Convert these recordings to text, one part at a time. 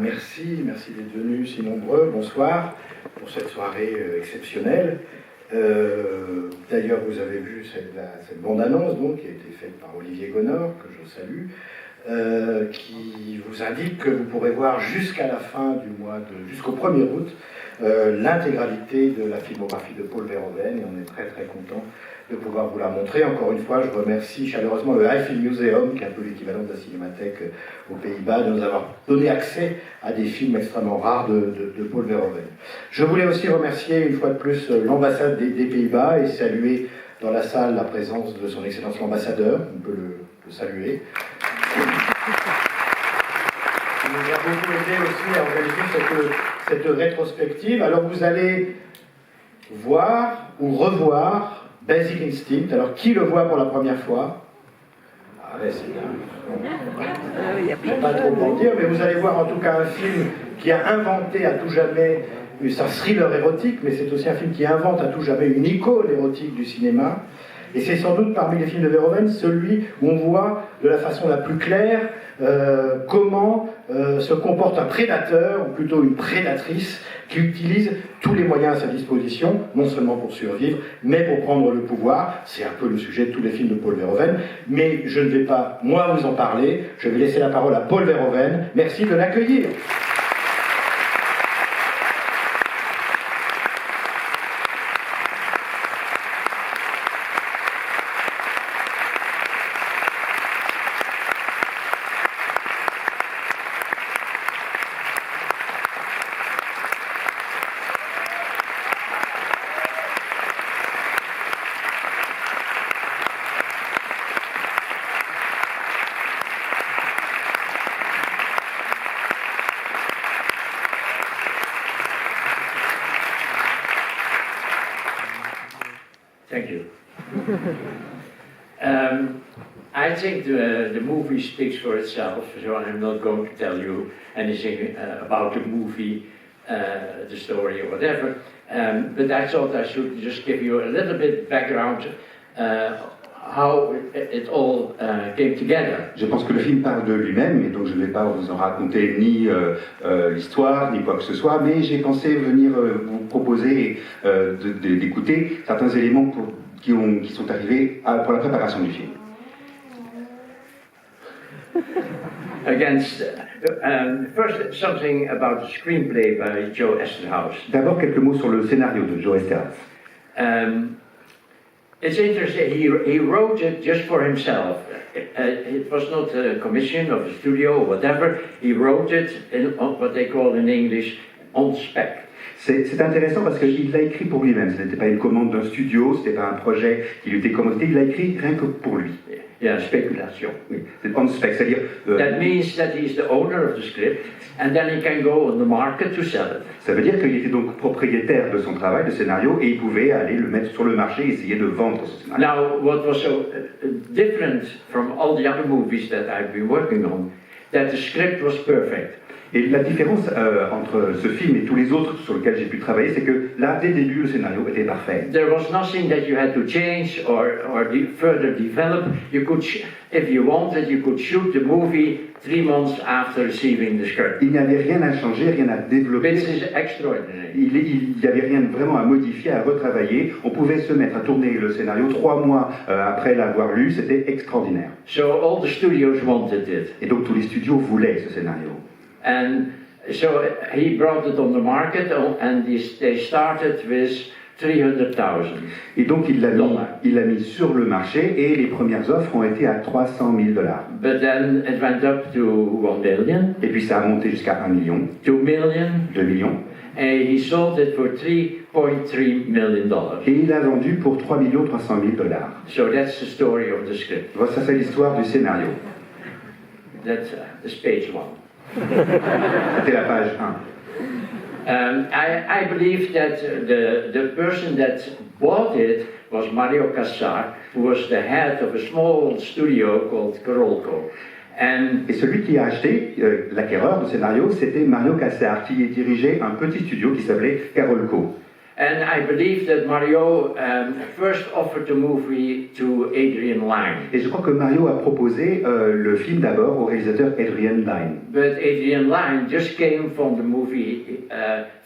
Merci d'être venus si nombreux. Bonsoir pour cette soirée exceptionnelle. D'ailleurs, vous avez vu cette bande-annonce qui a été faite par Olivier Gonor, que je salue, qui vous indique que vous pourrez voir jusqu'à la fin du mois, jusqu'au 1er août, l'intégralité de la filmographie de Paul Verhoeven, et on est très très content de pouvoir vous la montrer. Encore une fois, je remercie chaleureusement le High Film Museum, qui est un peu l'équivalent de la Cinémathèque aux Pays-Bas, de nous avoir donné accès à des films extrêmement rares de Paul Verhoeven. Je voulais aussi remercier une fois de plus l'ambassade des Pays-Bas et saluer dans la salle la présence de son Excellence l'ambassadeur. On peut le saluer. Il nous a beaucoup aidé aussi à organiser cette rétrospective. Alors vous allez voir ou revoir Basic Instinct. Alors, qui le voit pour la première fois? Ah ouais, c'est bien. Je ne vais pas trop en dire, mais vous allez voir en tout cas un film qui a inventé à tout jamais, c'est un thriller érotique, mais c'est aussi un film qui invente à tout jamais une icône érotique du cinéma. Et c'est sans doute parmi les films de Verhoeven celui où on voit de la façon la plus claire comment se comporte un prédateur, ou plutôt une prédatrice, qui utilise tous les moyens à sa disposition, non seulement pour survivre, mais pour prendre le pouvoir. C'est un peu le sujet de tous les films de Paul Verhoeven, mais je ne vais pas, moi, vous en parler. Je vais laisser la parole à Paul Verhoeven. Merci de l'accueillir. Thank you. I think the movie speaks for itself, so I'm not going to tell you anything about the movie, the story or whatever, but I thought I should just give you a little bit background how it all came together. Je pense que le film parle de lui-même, et donc je ne vais pas vous en raconter ni l'histoire, ni quoi que ce soit, mais j'ai pensé venir vous proposer d'écouter certains éléments qui sont arrivés pour la préparation du film. First, something about the screenplay by Joe Esterhaus. D'abord, quelques mots sur le scénario de Joe Esterhaus. It's interesting, he wrote it just for himself. It was not a commission of a studio or whatever. He wrote it in what they call in English, on spec. C'est intéressant parce qu'il l'a écrit pour lui-même. Ce n'était pas une commande d'un studio, ce n'était pas un projet qui lui était commandé, il l'a écrit rien que pour lui. Il y a spéculation. Oui, c'est on spec, c'est-à-dire... That means that he's the owner of the script, and then he can go on the market to sell it. Ça veut dire qu'il était donc propriétaire de son travail, de scénario, et il pouvait aller le mettre sur le marché et essayer de vendre son scénario. Now, what was so different from all the other movies that I've been working on, that the script was perfect. Et la différence entre ce film et tous les autres sur lesquels j'ai pu travailler, c'est que là, dès le début, le scénario était parfait. There was nothing that you had to change or further develop. You could, if you wanted, you could shoot the movie 3 months after receiving the script. Il n'y avait rien à changer, rien à développer. This is extraordinary. Il n'y avait rien vraiment à modifier, à retravailler. On pouvait se mettre à tourner le scénario 3 mois après l'avoir lu. C'était extraordinaire. So all the studios wanted it. Et donc tous les studios voulaient ce scénario. And so he brought it on the market, and they started with 300,000. Et donc il l'a mis sur le marché, et les premières offres ont été à $300,000. But then it went up to 1 million. Et puis ça a monté jusqu'à 1 million. 2 million. 2 millions. And he sold it for $3.3 million. Et il a vendu pour $3,300,000. So that's the story of the script. Voilà, ça c'est l'histoire du scénario. That's page 1. C'était la page 1. I believe that the person that bought it was Mario Casar, who was the head of a small studio called Carolco. Et celui qui a acheté, l'acquéreur du scénario, c'était Mario Casar, qui dirigeait un petit studio qui s'appelait Carolco. And I believe that Mario first offered the movie to Adrian Lyne. Et je crois que Mario a proposé le film d'abord au réalisateur Adrian Lyne. But Adrian Lyne just came from the movie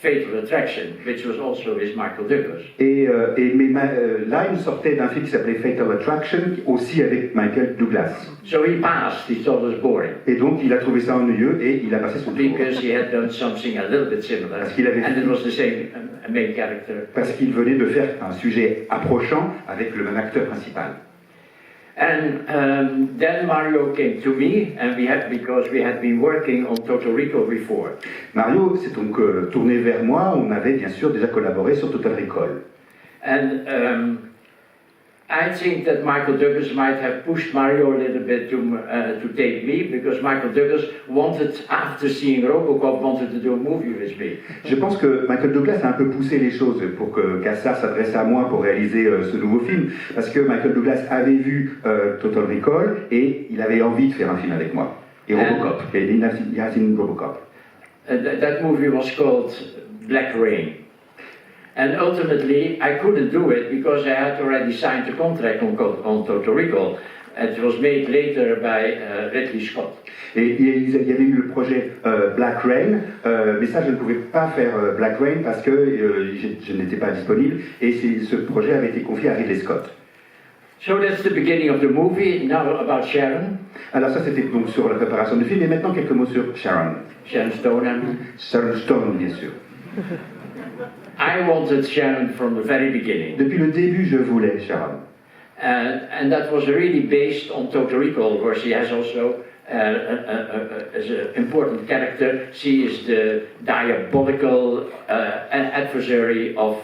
Fatal Attraction, which was also with Michael Douglas. Lyne sortait d'un film qui s'appelait Fatal Attraction, aussi avec Michael Douglas. So he passed, he thought it was boring. Et donc il a trouvé ça ennuyeux et il a passé son tour. Because he had done something a little bit similar. Parce qu'il avait and it was the same main character. Parce qu'il venait de faire un sujet approchant avec le même acteur principal. And then Mario came to me, and because we had been working on Total Recall before. Mario s'est donc tourné vers moi. On avait bien sûr déjà collaboré sur Total Recall. And I think that Michael Douglas might have pushed Mario a little bit to take me, because Michael Douglas wanted, after seeing Robocop, wanted to do a movie with me. Je pense que Michael Douglas a un peu poussé les choses pour que Cassar s'adresse à moi pour réaliser ce nouveau film, parce que Michael Douglas avait vu Total Recall et il avait envie de faire un film avec moi. Et Robocop, et il a seen Robocop. That movie was called Black Rain. And ultimately, I couldn't do it because I had already signed a contract on Total Recall. It was made later by Ridley Scott. Et il y avait eu le projet Black Rain, mais ça je ne pouvais pas faire Black Rain parce que je n'étais pas disponible, et ce projet avait été confié à Ridley Scott. So that's the beginning of the movie. Now about Sharon. Alors ça c'était donc sur la préparation du film, et maintenant quelques mots sur Sharon. Sharon Stone. Sharon Stone, bien sûr. I wanted Sharon from the very beginning. Depuis le début, je voulais Sharon. And that was really based on Total Recall, where she has also as an important character. She is the diabolical adversary of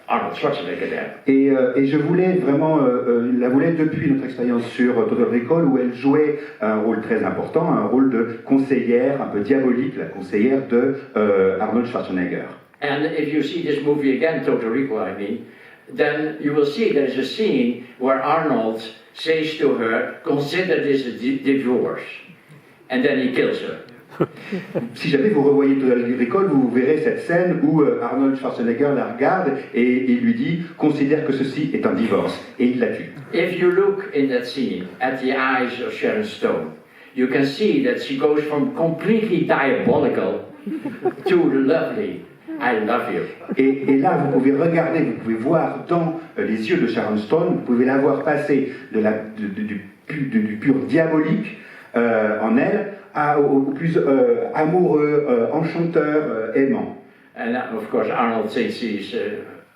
Arnold Schwarzenegger there. Et je voulais vraiment, la voulais depuis notre expérience sur Total Recall, où elle jouait un rôle très important, un rôle de conseillère, un peu diabolique, la conseillère de Arnold Schwarzenegger. And if you see this movie again, Total Recall, I mean, then you will see there is a scene where Arnold says to her, "Consider this a divorce," and then he kills her. Si jamais vous revoyez Total Recall, vous verrez cette scène où Arnold Schwarzenegger la regarde et il lui dit « Considère que ceci est un divorce » et il la tue. If you look in that scene at the eyes of Sharon Stone, you can see that she goes from completely diabolical to lovely. I love you. Et là, vous pouvez regarder, vous pouvez voir dans les yeux de Sharon Stone, vous pouvez la voir passer du pur diabolique en elle au plus amoureux, enchanteur, aimant. And of course Arnold thinks he's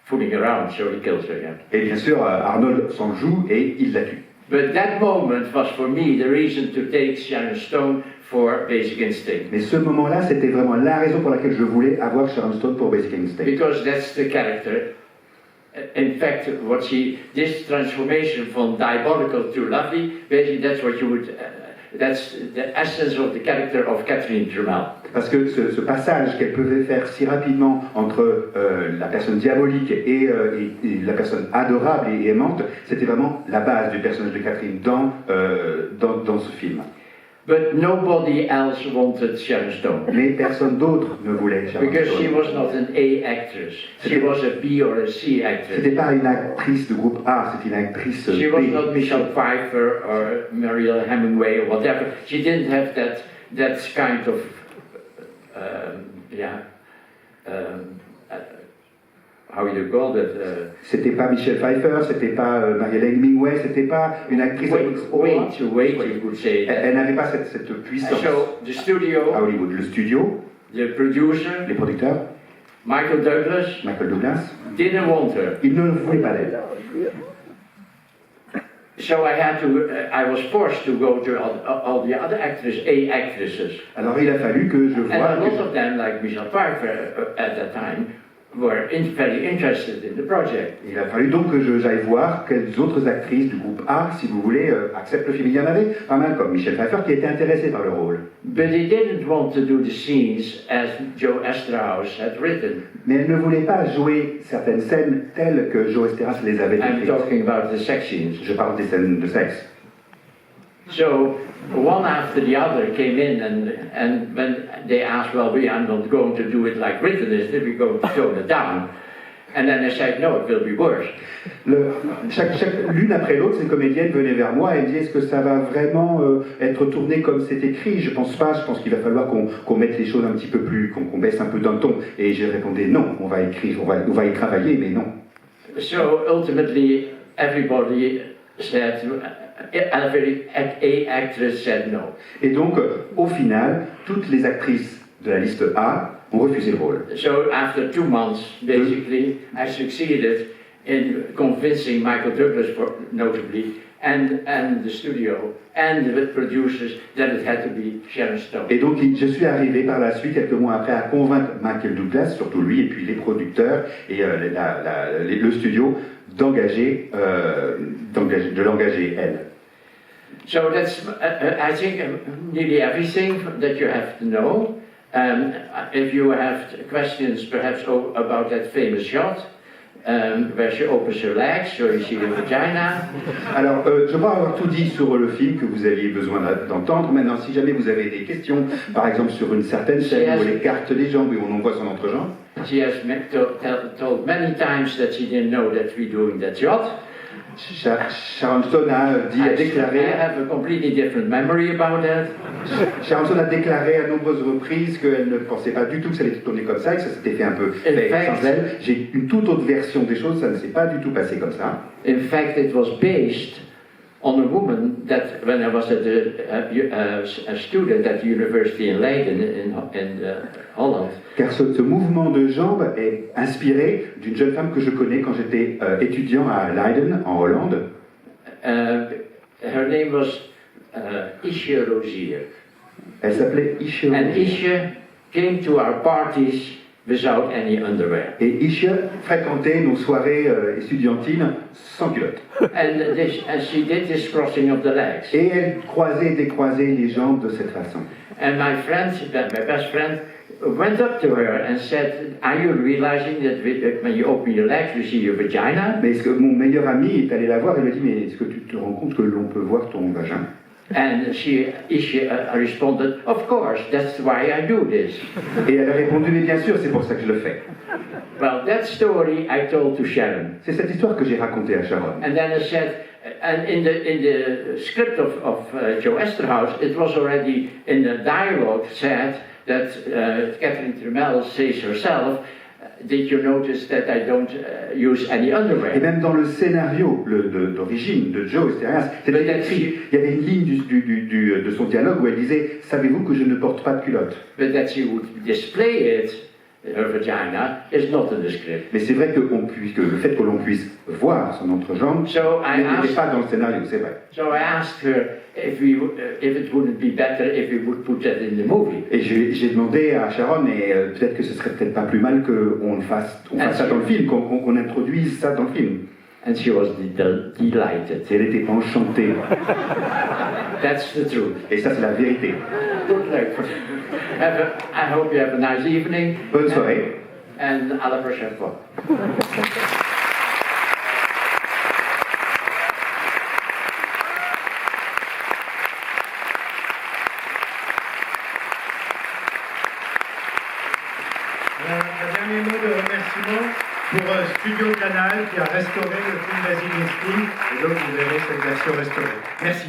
fooling around, so he kills her. Yeah. Et bien sûr, Arnold s'en joue et il la tue. But that moment was for me the reason to take Sharon Stone for Basic Instinct. Mais ce moment-là, c'était vraiment la raison pour laquelle je voulais avoir Sharon Stone pour Basic Instinct. Because that's the character. In fact, this transformation from diabolical to lovely, basically that's what you would, that's the essence of the character of Catherine Dremel. Parce que ce passage qu'elle pouvait faire si rapidement entre la personne diabolique et la personne adorable et aimante, c'était vraiment la base du personnage de Catherine dans ce film. But nobody else wanted Sharon Stone. Mais personne d'autre ne voulait Sharon Stone. Because she was not an A actress. She was a B or a C actress. C'était pas une actrice de groupe A, c'était une actrice B. She was not Michelle Pfeiffer or Marielle Hemingway or whatever. She didn't have that kind of how you call that? C'était pas Michelle Pfeiffer, c'était pas Marielle Hemingway, c'était pas une actrice. Wait, you could say. Elle n'avait pas cette puissance. So the studio, à Hollywood, le studio, the producer, les producteurs, Michael Douglas, didn't want her. Il ne voulait pas d'elle. So I was forced to go to all the other actresses. Alors il a fallu que je voie. And a lot of them, like Michelle Pfeiffer at that time, were very interested in the project. Il a fallu donc que j'aille voir quelles autres actrices du groupe A, si vous voulez, acceptent le film. Il y en avait pas mal, comme Michelle Pfeiffer, qui était intéressée par le rôle. But they didn't want to do the scenes as Joe Esterhaus had written. Mais elle ne voulait pas jouer certaines scènes telles que Joe Esterhaus les avait écrites. I'm talking about the sex scenes. Je parle des scènes de sexe. So one after the other came in, and when they asked, well, I'm not going to do it like Britain is, we're going to tone it down. And then I said, no, it will be worse. L'une après l'autre, ces comédiennes venaient vers moi et me disaient, est-ce que ça va vraiment être tourné comme c'est écrit? Je pense pas, je pense qu'il va falloir qu'on mette les choses un petit peu plus, qu'on baisse un peu d'un ton. Et j'ai répondu, non, on va écrire, on va y travailler, mais non. So ultimately, everybody said, every actress said no. Et donc, au final, toutes les actrices de la liste A ont refusé le rôle. So after 2 months, basically, I succeeded in convincing Michael Douglas, notably, and the studio, and the producers that it had to be Sharon Stone. Et donc, je suis arrivé par la suite, quelques mois après, à convaincre Michael Douglas, surtout lui, et puis les producteurs et le studio, de l'engager elle. So that's, I think, nearly everything that you have to know. If you have questions, perhaps about that famous shot, where she opens her legs, so you see the vagina. Alors, je crois avoir tout dit sur le film que vous aviez besoin d'entendre. Maintenant, si jamais vous avez des questions, par exemple sur une certaine scène où elle écarte les jambes et où on voit son entrejambe. She has told many times that she didn't know that we're doing that shot. Sharon Stone a déclaré. I have a completely different memory about that. Sharon Stone a déclaré à nombreuses reprises qu'elle ne pensait pas du tout que ça allait tourner comme ça, et que ça s'était fait un peu sans elle. J'ai une toute autre version des choses, ça ne s'est pas du tout passé comme ça. In fact, it was based on a woman that, when I was a student at the university in Leiden, in Holland. Car ce mouvement de jambes est inspiré d'une jeune femme que je connais quand j'étais étudiant à Leiden, en Hollande. Her name was Isje Rozier. Elle s'appelait Isje. And Isje came to our parties without any underwear. Et Isje fréquentait nos soirées étudiantines sans culotte. And she did this crossing of the legs. Et elle croisait et décroisait les jambes de cette façon. And my best friend, went up to her and said, "Are you realizing that when you open your legs, you see your vagina?" Mais est-ce que mon meilleur ami est allé la voir et lui a dit, mais est-ce que tu te rends compte que l'on peut voir ton vagin? And she responded, "Of course, that's why I do this." Et elle a répondu, mais bien sûr, c'est pour ça que je le fais. Well, that story I told to Sharon. C'est cette histoire que j'ai racontée à Sharon. And then I said, and in the script of Joe Esterhaus, it was already in the dialogue said that Catherine Tremel says herself, "Did you notice that I don't use any underwear?" Et même dans le scénario d'origine de Joe Esterhaus, c'était écrit, il y avait une ligne de son dialogue où elle disait, savez-vous que je ne porte pas de culotte? But that she would display it, her vagina, is not in the script. Mais c'est vrai que le fait que l'on puisse voir son entrejambe n'était pas dans le scénario, c'est vrai. So I asked her if it wouldn't be better if we would put that in the movie. Et j'ai demandé à Sharon, et peut-être que ce serait peut-être pas plus mal qu'on fasse ça dans le film, qu'on introduise ça dans le film. And she was delighted. Et elle était enchantée. That's the truth. Et ça, c'est la vérité. Good luck. I hope you have a nice evening. Bonne soirée. And à la prochaine fois. Un dernier mot de remerciement pour Studio Canal qui a restauré le film Basic Instinct, et donc vous verrez cette version restaurée. Merci.